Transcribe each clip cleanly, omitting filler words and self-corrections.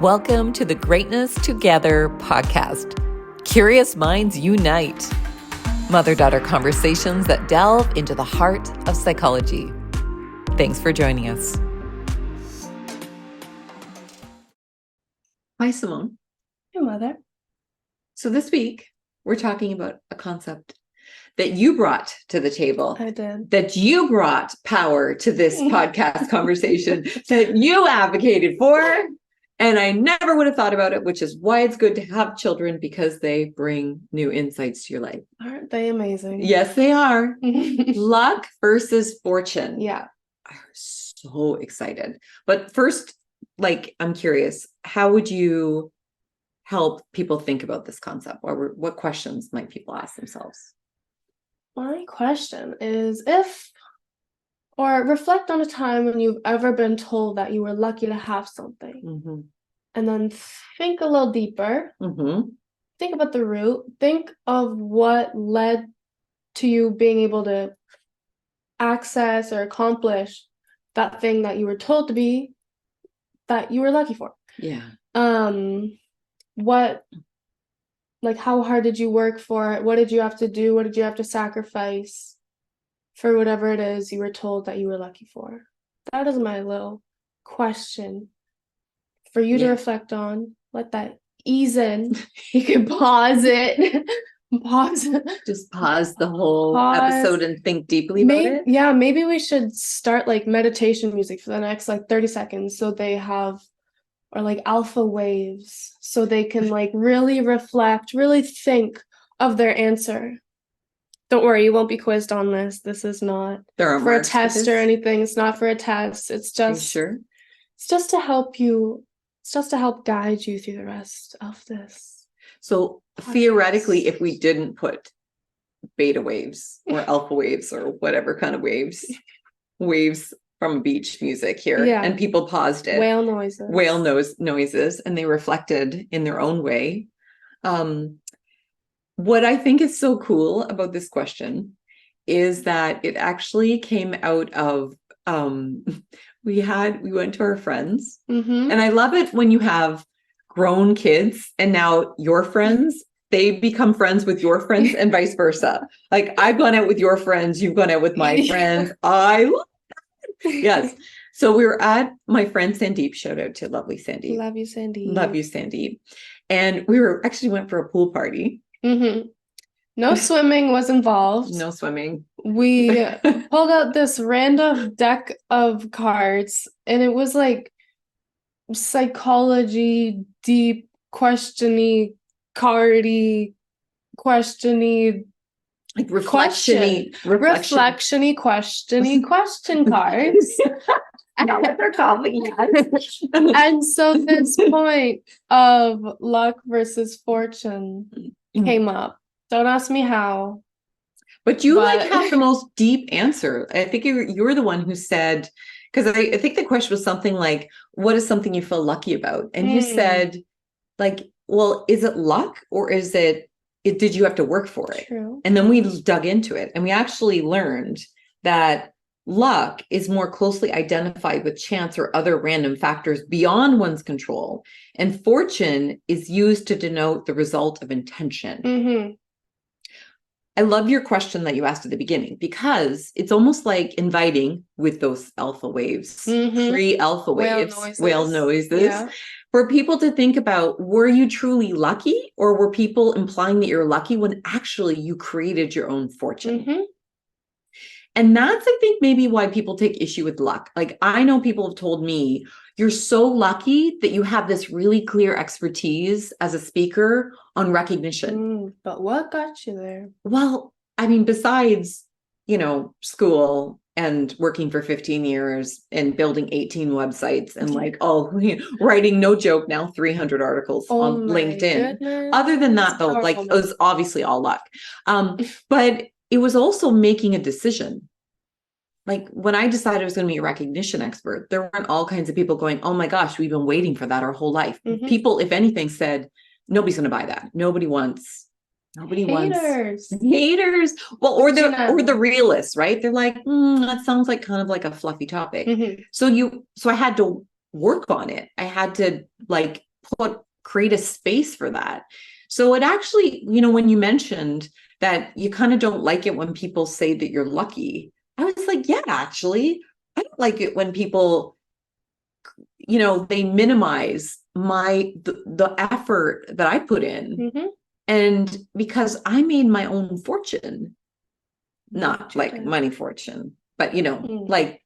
Welcome to the Greatness Together podcast. Curious minds unite. Mother-daughter conversations that delve into the heart of psychology. Thanks for joining us. Hi, Simonne. Hey, Mother. So this week, we're talking about a concept that you brought to the table. I did. That you brought power to this podcast conversation, that you advocated for. And I never would have thought about it, which is why it's good to have children, because they bring new insights to your life. Aren't they amazing? Yes, they are. Luck versus fortune. Yeah. I'm so excited. But first, I'm curious, how would you help people think about this concept? What questions might people ask themselves? My question is reflect on a time when you've ever been told that you were lucky to have something. Mm-hmm. And then think a little deeper. Mm-hmm. Think about the root. Think of what led to you being able to access or accomplish that thing that you were told to be, that you were lucky for. Yeah. How hard did you work for it? What did you have to do? What did you have to sacrifice for whatever it is you were told that you were lucky for? That is my little question for you to reflect on. Let that ease in. You can pause it. Just pause the whole episode and think deeply about it. Yeah, maybe we should start meditation music for the next 30 seconds, so they have, or alpha waves, so they can really reflect, really think of their answer. Don't worry, you won't be quizzed on this. This is not for a test or anything. It's not for a test. It's just It's just to help you. It's just to help guide you through the rest of this. So theoretically, if we didn't put beta waves or alpha waves or whatever kind of waves from beach music here, and people paused it, whale noises, and they reflected in their own way. What I think is so cool about this question is that it actually came out of we went to our friends, and I love it when you have grown kids and now your friends, they become friends with your friends and vice versa. I've gone out with your friends, you've gone out with my friends. I love that. Yes. So we were at my friend Sandeep. Shout out to lovely Sandeep. Love you, Sandeep. Love you, Sandeep. And we went for a pool party. No swimming was involved. No swimming. We pulled out this random deck of cards, and it was psychology, deep, questiony, cardy, questiony, reflection-y question cards. Not what they're calling it. And so this point of luck versus fortune came up. Don't ask me how. But you have the most deep answer. I think you're the one who said, because I think the question was something like, what is something you feel lucky about? And you said, well, is it luck, or is it did you have to work for it? True. And then we dug into it, and we actually learned that luck is more closely identified with chance or other random factors beyond one's control. And fortune is used to denote the result of intention. I love your question that you asked at the beginning, because it's almost like inviting, with those alpha waves, pre-alpha waves, whale noises, for people to think about, were you truly lucky, or were people implying that you're lucky when actually you created your own fortune? And that's, I think, maybe why people take issue with luck. I know people have told me, you're so lucky that you have this really clear expertise as a speaker on recognition. But what got you there? Well, I mean, besides, school and working for 15 years and building 18 websites and writing, no joke now, 300 articles on LinkedIn. Goodness. Other than that, though, it was obviously all luck. But it was also making a decision. When I decided I was going to be a recognition expert, there weren't all kinds of people going, oh my gosh, we've been waiting for that our whole life. People, if anything, said, nobody's going to buy that. Nobody wants haters. Well, or the realists, right? They're like, that sounds like kind of like a fluffy topic. So I had to work on it. I had to create a space for that. So it actually, you know, when you mentioned that you kind of don't like it when people say that you're lucky, I was like, yeah, actually, I don't like it when people, you know, they minimize the effort that I put in. Mm-hmm. And because I made my own fortune, not You like did. money fortune, but you know, Mm. like,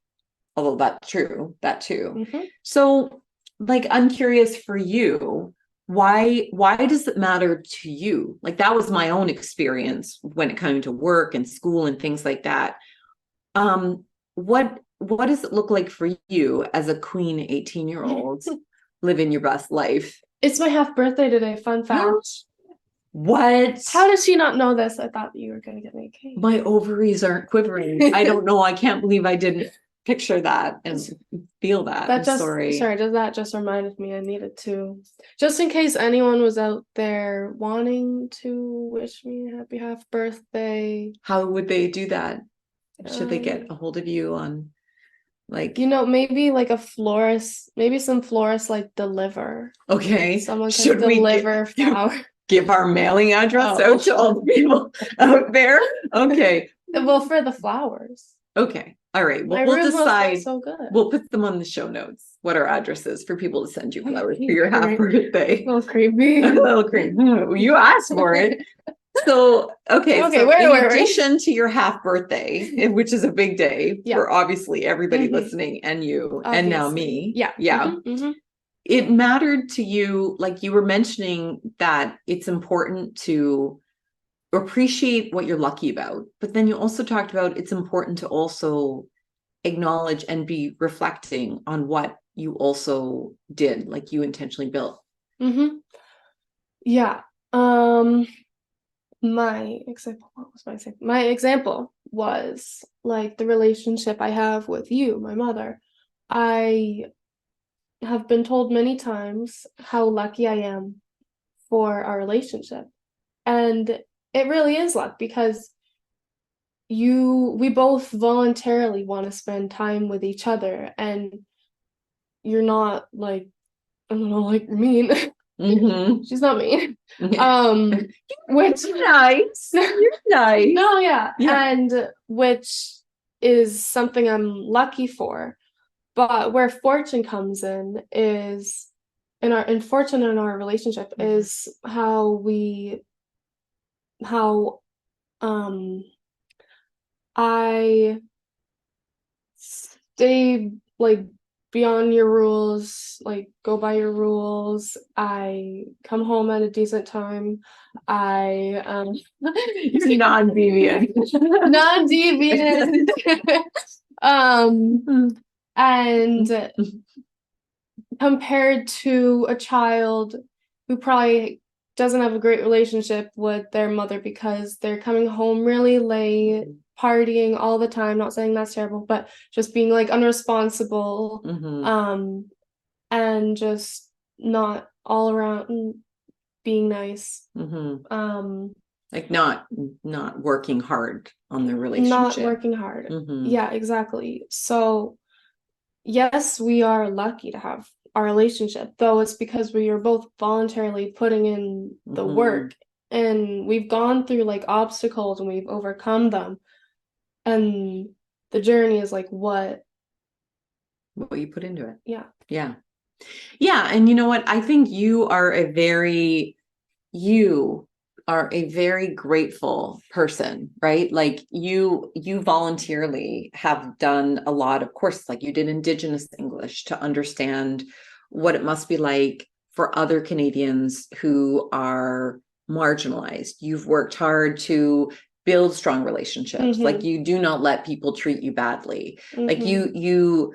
although that's true, that too. Mm-hmm. So, like, I'm curious for you, why does it matter to you? Like, that was my own experience when it came to work and school and things like that. What does it look like for you as a queen 18-year-old living your best life? It's my half birthday today. Fun fact. What? How does she not know this? I thought you were going to get me a cake. My ovaries aren't quivering. I don't know. I can't believe I didn't picture that and feel that. I'm sorry. That just reminded me I needed to, just in case anyone was out there wanting to wish me a happy half birthday. How would they do that? Should they get a hold of you on, like, you know, maybe like a florist, maybe some florists like deliver. okay, Someone can should we deliver flowers. give our mailing address out to all the people out there? Okay. Well, for the flowers. Okay. All right. Well, My we'll room smells decide. so good. We'll put them on the show notes, what our address is for people to send you flowers for your half birthday. A little creepy. A little creepy. You asked for it. So, okay. So in addition to your half birthday, which is a big day for obviously everybody listening and you, and now me. Yeah. It mattered to you, like you were mentioning, that it's important to appreciate what you're lucky about, but then you also talked about it's important to also acknowledge and be reflecting on what you also did, like you intentionally built. Yeah. My example, what was my example? My example was like the relationship I have with you, my mother. I have been told many times how lucky I am for our relationship. And it really is luck because we both voluntarily want to spend time with each other, and you're not like, I don't know, like mean. She's not mean. Which nice. You're nice. No, yeah. And which is something I'm lucky for. But where fortune comes in is fortune in our relationship is how I stay like beyond your rules, like go by your rules. I come home at a decent time. I You're non-deviant. Non-deviant. And compared to a child who probably doesn't have a great relationship with their mother because they're coming home really late, partying all the time, not saying that's terrible, but just being like unresponsible, and just not all around being nice. Like not working hard on the relationship. Not working hard. Yeah, exactly. So yes, we are lucky to have our relationship, though it's because we are both voluntarily putting in the work, and we've gone through like obstacles and we've overcome them. And the journey is like what you put into it. Yeah. And you know what? I think you are a very grateful person, right? Like you voluntarily have done a lot of courses, like you did Indigenous English to understand what it must be like for other Canadians who are marginalized. You've worked hard to build strong relationships. Like you do not let people treat you badly. Like you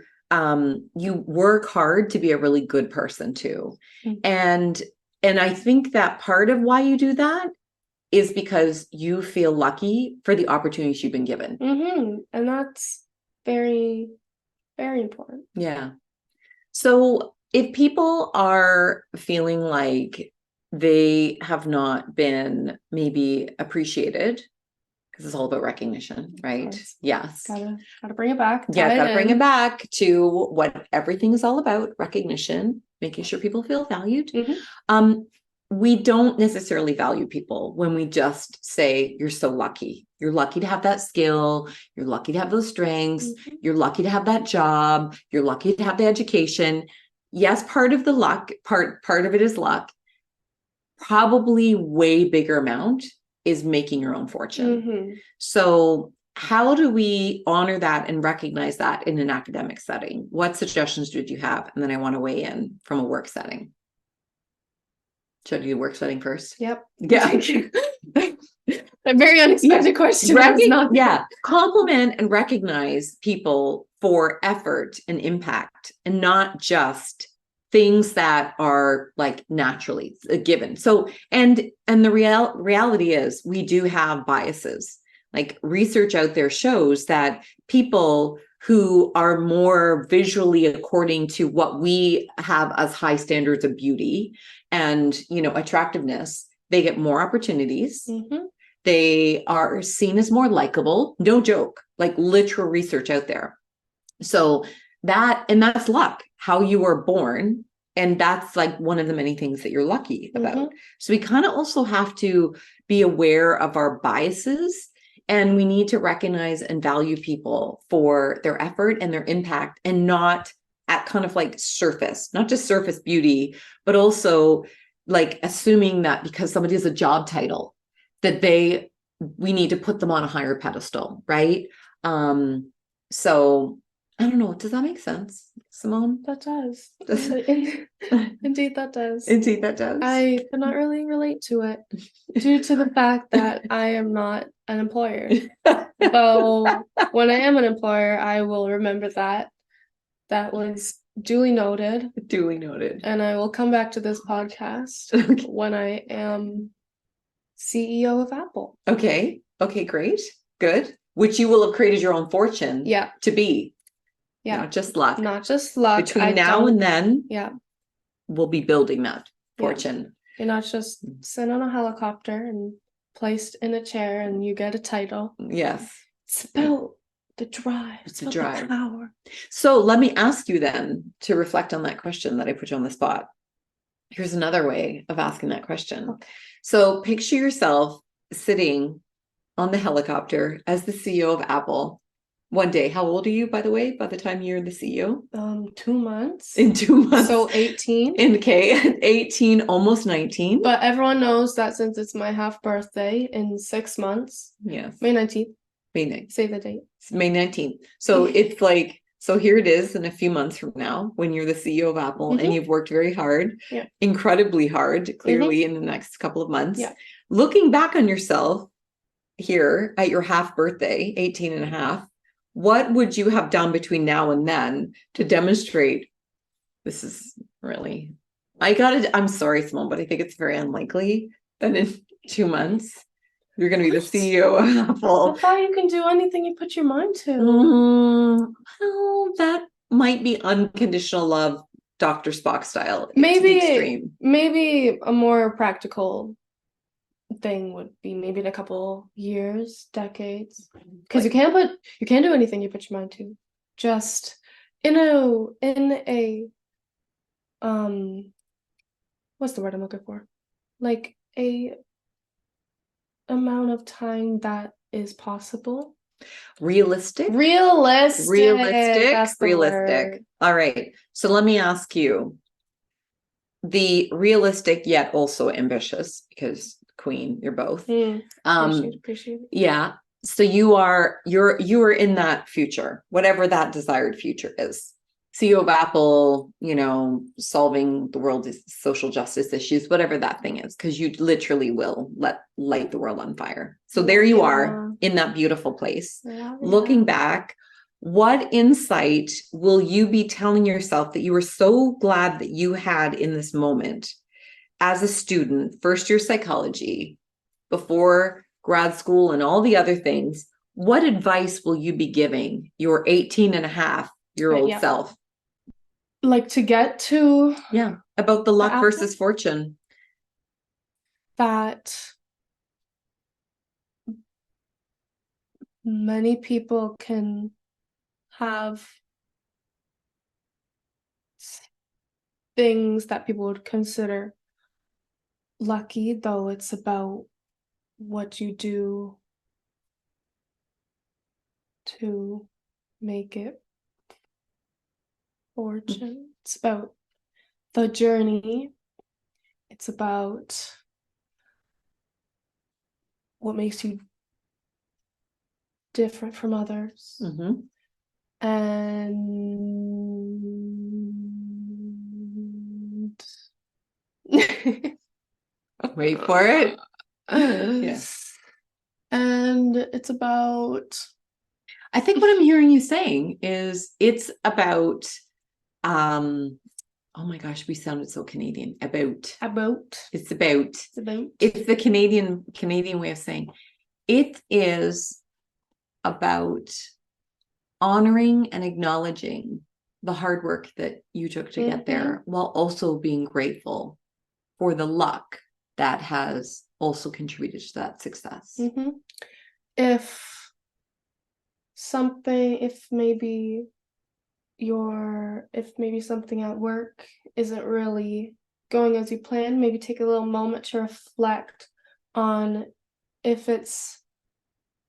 work hard to be a really good person too. And I think that part of why you do that is because you feel lucky for the opportunities you've been given. And that's very, very important. Yeah. So if people are feeling like they have not been maybe appreciated, because it's all about recognition, right? Yes. Gotta bring it back. Gotta bring it back to what everything is all about, recognition. making sure people feel valued. Mhm. We don't necessarily value people when we just say, you're so lucky. You're lucky to have that skill. You're lucky to have those strengths. Mhm. You're lucky to have that job. You're lucky to have the education. Yes, part of the luck, part of it is luck. Probably way bigger amount is making your own fortune. Mhm. So how do we honor that and recognize that in an academic setting? What suggestions did you have? And then I want to weigh in from a work setting. Should I do work setting first? Yep. Yeah. A very unexpected question. I was not Yeah. Compliment and recognize people for effort and impact, and not just things that are like naturally a given. So, and the reality is we do have biases. Like research out there shows that people who are more visually according to what we have as high standards of beauty and, you know, attractiveness, they get more opportunities. Mhm. They are seen as more likable. No joke, like literal research out there. So that's luck, how you were born. And that's like one of the many things that you're lucky about. Mhm. So we kind of also have to be aware of our biases, and we need to recognize and value people for their effort and their impact, and not at kind of like surface, not just surface beauty, but also like assuming that because somebody has a job title that we need to put them on a higher pedestal, right? So I don't know. Does that make sense, Simonne? That does. Does- Indeed, that does. Indeed, that does. I cannot really relate to it due to the fact that I am not an employer. Though when I am an employer, I will remember that. That was duly noted, Duly noted. and I will come back to this podcast Okay. when I am CEO of Apple. Okay. Okay, great. Good. Which you will have created your own fortune Yeah. to be. Yeah. Not just luck. Not just luck. Between now and then, Yeah. we'll be building that Yeah. fortune. You're not just sent on a helicopter and placed in a chair and you get a title. Yes. It's about the drive. It's It's the about drive. the power. So let me ask you then to reflect on that question that I put you on the spot. Here's another way of asking that question. Okay. So picture yourself sitting on the helicopter as the CEO of Apple one day. How old are you, by the way, by the time you're the CEO? 2 months. In 2 months. So 18. Okay, 18, almost 19. But everyone knows that since it's my half birthday in 6 months, Yes. May 19th, May 19th. say the date. It's May 19th. So it's like, so here it is in a few months from now when you're the CEO of Apple and you've worked very hard, Yeah. incredibly hard, clearly in the next couple of months. Yeah. Looking back on yourself here at your half birthday, 18 and a half, what would you have done between now and then to demonstrate this is really, I'm sorry, Simone, but I think it's very unlikely that in 2 months you're going to be the CEO of Apple. I thought you can do anything you put your mind to. Well, that might be unconditional love, Dr. Spock style. To the Maybe extreme. a more practical thing would be maybe in a couple years, decades. Because you can't do anything you put your mind to. Just in a what's the word I'm looking for? Like a amount of time that is possible. Realistic. That's the Realistic. word. All right. So let me ask you, the realistic yet also ambitious, because Queen, you're both. Appreciate it. Yeah. So you are in that future, whatever that desired future is. CEO of Apple, you know, solving the world's social justice issues, whatever that thing is, because you literally will light the world on fire. So there you are in that beautiful place. Looking back, what insight will you be telling yourself that you were so glad that you had in this moment as a student, first year psychology, before grad school and all the other things? What advice will you be giving your 18 and a half year old self? Like to get to about the luck versus fortune. That many people can have things that people would consider lucky, though it's about what you do to make it fortune. It's about the journey. It's about what makes you different from others. Mm-hmm. And Wait for it. Yeah. And it's about, I think what I'm hearing you saying is it's about, oh my gosh, we sounded so Canadian. It's the Canadian way of saying it is about honoring and acknowledging the hard work that you took to get there, while also being grateful for the luck that has also contributed to that success. If maybe something at work isn't really going as you planned, maybe take a little moment to reflect on if it's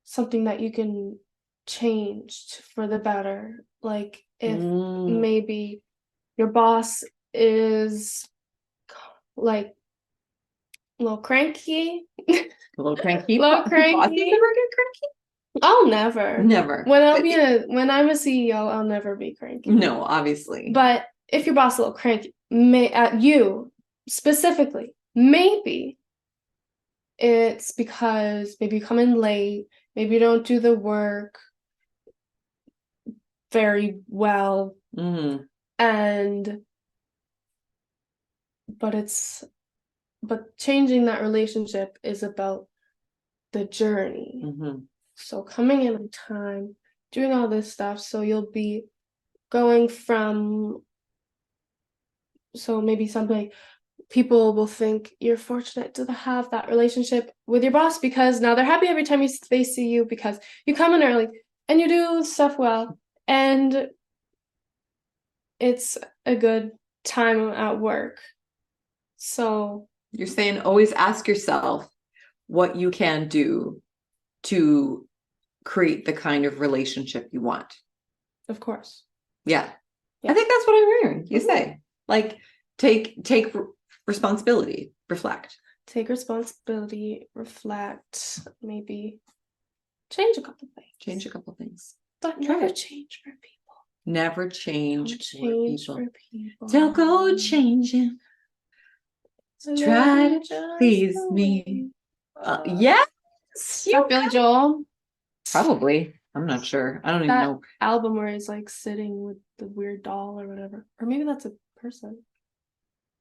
something that you can change for the better. Like if maybe your boss is like a little cranky. A little cranky. Bosses never get cranky? I'll never. When I'm a CEO, I'll never be cranky. No, obviously. But if your boss is a little cranky, at you specifically, maybe it's because maybe you come in late, maybe you don't do the work very well, but changing that relationship is about the journey. So coming in on time, doing all this stuff, so you'll be going from, so maybe something people will think you're fortunate to have that relationship with your boss because now they're happy every time they see you because you come in early and you do stuff well and it's a good time at work. So you're saying always ask yourself what you can do to create the kind of relationship you want. Of course. Yeah. I think that's what I'm hearing you say. Like take responsibility, reflect. Take responsibility, reflect, maybe change a couple things. But never change for people. Never change for people. Don't go changing. Try to please me. Yes. Billy Joel. Probably. I'm not sure. I don't even know. Album where he's like sitting with the weird doll or whatever. Or maybe that's a person.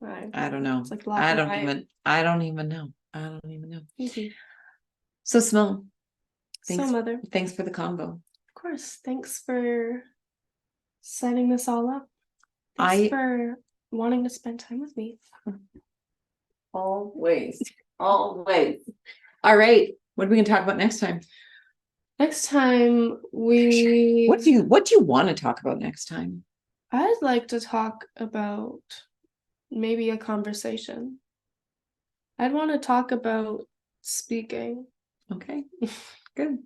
I don't know. It's like I don't even know. So Simonne, thanks for the combo. Of course. Thanks for setting this all up. Thanks for wanting to spend time with me. Always. All right. What are we gonna talk about next time? Next time what do you want to talk about next time? I'd like to talk about maybe a conversation. I'd want to talk about speaking. Okay, good.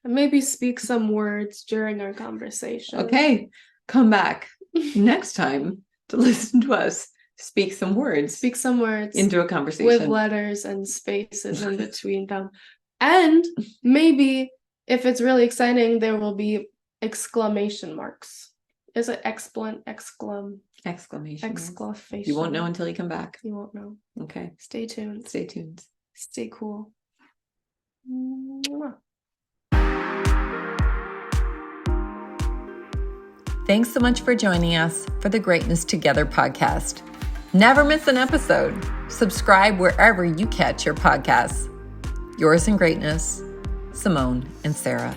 And maybe speak some words during our conversation. Okay, come back next time to listen to us speak some words into a conversation with letters and spaces in between them. And maybe if it's really exciting, there will be exclamation marks. Is it exclamation? You won't know until you come back. You won't know. Okay. Stay tuned. Stay cool. Thanks so much for joining us for the Greatness Together podcast. Never miss an episode. Subscribe wherever you catch your podcasts. Yours in greatness, Simonne and Sarah.